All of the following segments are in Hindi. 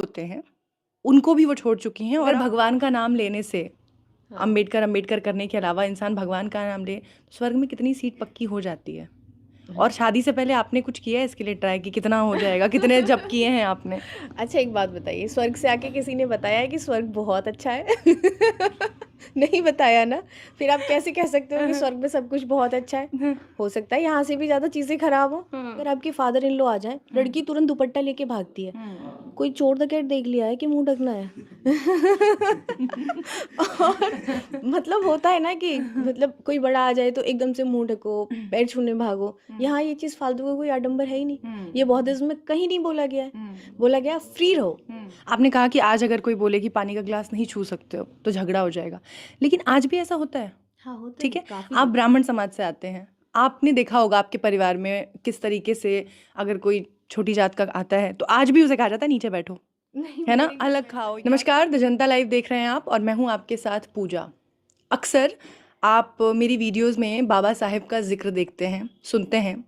होते हैं उनको भी वो छोड़ चुकी हैं। और अगर भगवान का नाम लेने से, हाँ अंबेडकर अंबेडकर करने के अलावा इंसान भगवान का नाम ले तो स्वर्ग में कितनी सीट पक्की हो जाती है। और शादी से पहले आपने कुछ किया है इसके लिए ट्राई कि कितना हो जाएगा, कितने जब किए हैं आपने? अच्छा, एक बात बताइए, स्वर्ग से आके किसी ने बताया है कि स्वर्ग बहुत अच्छा है? नहीं बताया ना। फिर आप कैसे कह सकते हो कि स्वर्ग में सब कुछ बहुत अच्छा है? हो सकता है यहाँ से भी ज़्यादा चीज़ें खराब हो। अगर आपके फादर इन लॉ आ जाए, लड़की तुरंत दुपट्टा लेके भागती है। कोई चोर डकैत देख लिया है कि मुंह ढकना है? और मतलब होता है ना कि मतलब कोई बड़ा आ जाए तो एकदम से मुंह ढको, पैर छूने भागो। यहाँ ये चीज़ फालतू का कोई आडंबर है ही नहीं। ये बौद्धिज्म में कहीं नहीं बोला गया है। बोला गया फ्री रहो। आपने कहा कि आज अगर कोई बोले कि पानी का गिलास नहीं छू सकते हो तो झगड़ा हो जाएगा, लेकिन आज भी ऐसा होता है। हाँ, होता ठीक है, है, काफ़ी आप होता है। ब्राह्मण समाज से आते हैं, आपने देखा होगा आपके परिवार में किस तरीके से अगर कोई छोटी जात का आता है तो आज भी उसे कहा जाता है नीचे बैठो, नहीं, है ना, मेरे घर में अलग ऐसा खाओ। नहीं है। नमस्कार, द जनता लाइव देख रहे हैं आप और मैं हूं आपके साथ पूजा। अक्सर आप मेरी वीडियोस में बाबा साहेब का जिक्र देखते हैं, सुनते हैं।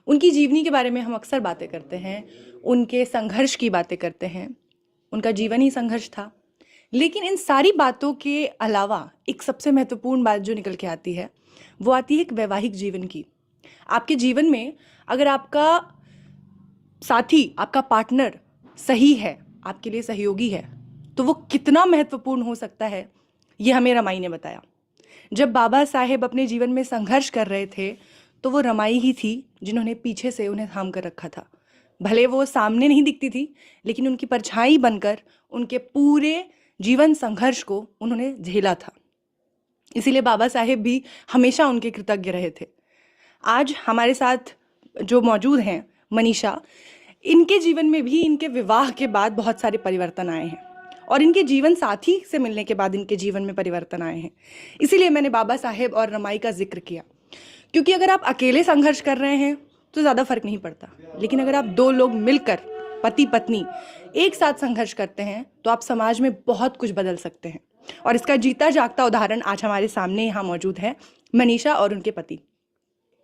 उनकी जीवनी के बारे में हम अक्सर बातें करते हैं, उनके संघर्ष की बातें करते हैं। उनका जीवन ही संघर्ष था। लेकिन इन सारी बातों के अलावा एक सबसे महत्वपूर्ण बात जो निकल के आती है वो आती है एक वैवाहिक जीवन की। आपके जीवन में अगर आपका साथी, आपका पार्टनर सही है, आपके लिए सहयोगी है, तो वो कितना महत्वपूर्ण हो सकता है, ये हमें रमाई ने बताया। जब बाबा साहेब अपने जीवन में संघर्ष कर रहे थे तो वो रमाई ही थी जिन्होंने पीछे से उन्हें थाम कर रखा था। भले वो सामने नहीं दिखती थी, लेकिन उनकी परछाई बनकर उनके पूरे जीवन संघर्ष को उन्होंने झेला था। इसीलिए बाबा साहेब भी हमेशा उनके कृतज्ञ रहे थे। आज हमारे साथ जो मौजूद हैं मनीषा, इनके जीवन में भी इनके विवाह के बाद बहुत सारे परिवर्तन आए हैं और इनके जीवन साथी से मिलने के बाद इनके जीवन में परिवर्तन आए हैं। इसीलिए मैंने बाबा साहेब और रमाई का जिक्र किया, क्योंकि अगर आप अकेले संघर्ष कर रहे हैं तो ज़्यादा फर्क नहीं पड़ता, लेकिन अगर आप दो लोग मिलकर, पति पत्नी, एक साथ संघर्ष करते हैं तो आप समाज में बहुत कुछ बदल सकते हैं। और इसका जीता जागता उदाहरण आज हमारे सामने यहाँ मौजूद है, मनीषा और उनके पति।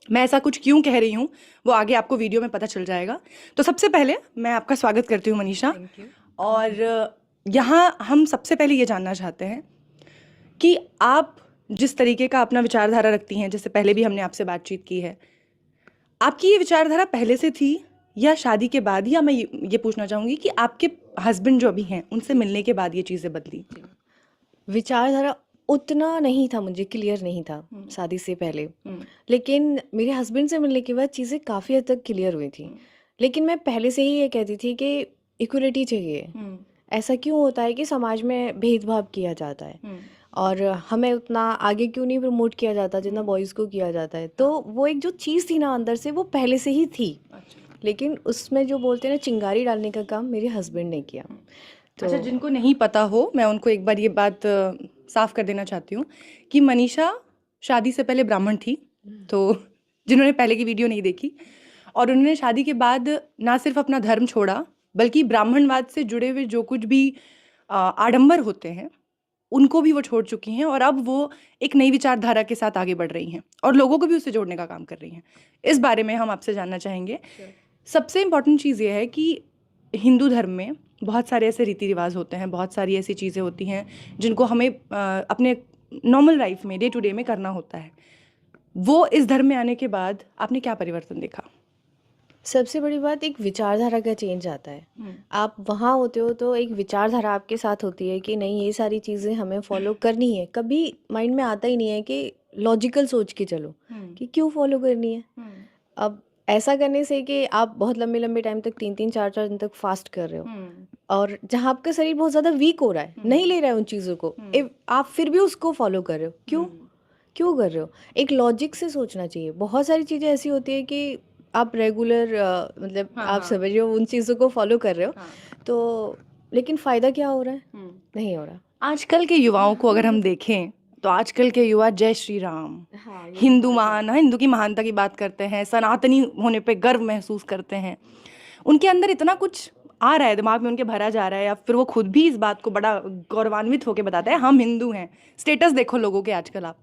मैं ऐसा कुछ क्यों कह रही हूँ वो आगे आपको वीडियो में पता चल जाएगा। तो सबसे पहले मैं आपका स्वागत करती हूँ मनीषा। Thank you. और यहाँ हम सबसे पहले ये जानना चाहते हैं कि आप जिस तरीके का अपना विचारधारा रखती हैं, जैसे पहले भी हमने आपसे बातचीत की है, आपकी ये विचारधारा पहले से थी या शादी के बाद, या मैं ये पूछना चाहूँगी कि आपके हस्बैंड जो अभी हैं उनसे मिलने के बाद ये चीज़ें बदली? विचारधारा उतना नहीं था, मुझे क्लियर नहीं था शादी से पहले। लेकिन मेरे हस्बैंड से मिलने के बाद चीज़ें काफ़ी हद तक क्लियर हुई थी। लेकिन मैं पहले से ही ये कहती थी कि इक्वलिटी चाहिए। ऐसा क्यों होता है कि समाज में भेदभाव किया जाता है और हमें उतना आगे क्यों नहीं प्रमोट किया जाता जितना बॉयज़ को किया जाता है? तो वो एक जो चीज़ थी ना अंदर से, वो पहले से ही थी। लेकिन उसमें जो बोलते हैं ना, चिंगारी डालने का काम मेरे हस्बैंड ने किया। तो अच्छा, जिनको नहीं पता हो मैं उनको एक बार ये बात साफ कर देना चाहती हूँ कि मनीषा शादी से पहले ब्राह्मण थी। तो जिन्होंने पहले की वीडियो नहीं देखी, और उन्होंने शादी के बाद ना सिर्फ अपना धर्म छोड़ा, बल्कि ब्राह्मणवाद से जुड़े हुए जो कुछ भी आडंबर होते हैं उनको भी वो छोड़ चुकी हैं, और अब वो एक नई विचारधारा के साथ आगे बढ़ रही हैं और लोगों को भी उससे जोड़ने का काम कर रही हैं। इस बारे में हम आपसे जानना चाहेंगे। सबसे इम्पॉर्टेंट चीज़ ये है कि हिंदू धर्म में बहुत सारे ऐसे रीति रिवाज होते हैं, बहुत सारी ऐसी चीज़ें होती हैं जिनको हमें अपने नॉर्मल लाइफ में, डे टू डे में करना होता है। वो इस धर्म में आने के बाद आपने क्या परिवर्तन देखा? सबसे बड़ी बात, एक विचारधारा का चेंज आता है। आप वहाँ होते हो तो एक विचारधारा आपके साथ होती है कि नहीं, ये सारी चीज़ें हमें फॉलो करनी है। कभी माइंड में आता ही नहीं है कि लॉजिकल सोच के चलो कि क्यों फॉलो करनी है। अब ऐसा करने से कि आप बहुत लंबे लंबे टाइम तक, 3-3 4-4 दिन तक फास्ट कर रहे हो और जहाँ आपका शरीर बहुत ज़्यादा वीक हो रहा है, नहीं ले रहा है उन चीज़ों को, आप फिर भी उसको फॉलो कर रहे हो। क्यों क्यों कर रहे हो? एक लॉजिक से सोचना चाहिए। बहुत सारी चीज़ें ऐसी होती है कि आप रेगुलर मतलब आप समझ रहे हो, उन चीज़ों को फॉलो कर रहे हो तो, लेकिन फ़ायदा क्या हो रहा है? नहीं हो रहा। आजकल के युवाओं को अगर हम देखें तो आजकल के युवा जय श्री राम, हाँ, ये हिंदू बहुत महान, हिंदू की महानता की बात करते हैं, सनातनी होने पे गर्व महसूस करते हैं। उनके अंदर इतना कुछ आ रहा है, दिमाग में उनके भरा जा रहा है, या फिर वो खुद भी इस बात को बड़ा गौरवान्वित होकर बताते हैं हम हिंदू हैं। स्टेटस देखो लोगों के आजकल आप।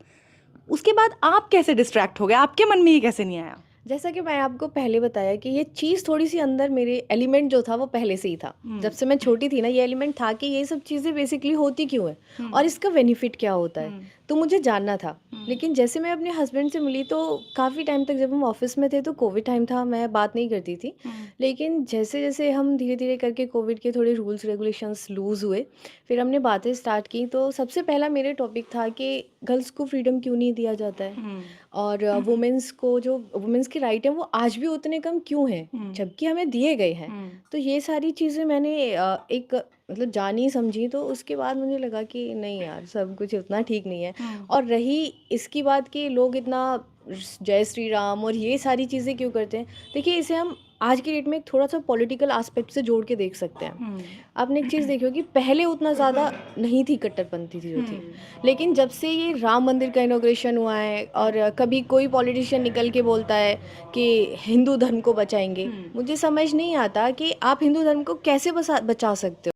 उसके बाद आप कैसे डिस्ट्रैक्ट हो गए? आपके मन में ये कैसे नहीं आया? जैसा कि मैं आपको पहले बताया कि ये चीज़ थोड़ी-सी अंदर मेरे एलिमेंट जो था वो पहले से ही था। जब से मैं छोटी थी ना ये एलिमेंट था कि ये सब चीज़ें बेसिकली होती क्यों हैं और इसका बेनिफिट क्या होता है, तो मुझे जानना था। लेकिन जैसे मैं अपने हस्बैंड से मिली तो काफ़ी टाइम तक जब हम ऑफ़िस में थे तो कोविड टाइम था, मैं बात नहीं करती थी। लेकिन जैसे-जैसे हम धीरे-धीरे करके कोविड के थोड़े रूल्स रेगुलेशंस लूज़ हुए, फिर हमने बातें स्टार्ट की तो सबसे पहला मेरे टॉपिक था कि गर्ल्स को फ्रीडम क्यों नहीं दिया जाता है? और वुमेन्स को जो वुमेन्स के राइट हैं वो आज भी उतने कम क्यों हैं जबकि हमें दिए गए हैं। तो ये सारी चीज़ें मैंने एक मतलब जानी समझी तो उसके बाद मुझे लगा कि नहीं यार सब कुछ उतना ठीक नहीं है। और रही इसकी बात कि लोग इतना जय श्री राम और ये सारी चीज़ें क्यों करते हैं, देखिए इसे हम आज की डेट में एक थोड़ा सा पॉलिटिकल एस्पेक्ट से जोड़ के देख सकते हैं। आपने एक चीज़ देखी होगी पहले उतना ज़्यादा नहीं थी कट्टरपंथी थी जो थी, लेकिन जब से ये राम मंदिर का इनॉग्रेशन हुआ है और कभी कोई पॉलिटिशियन निकल के बोलता है कि हिंदू धर्म को बचाएंगे, मुझे समझ नहीं आता कि आप हिंदू धर्म को कैसे बचा सकते हो।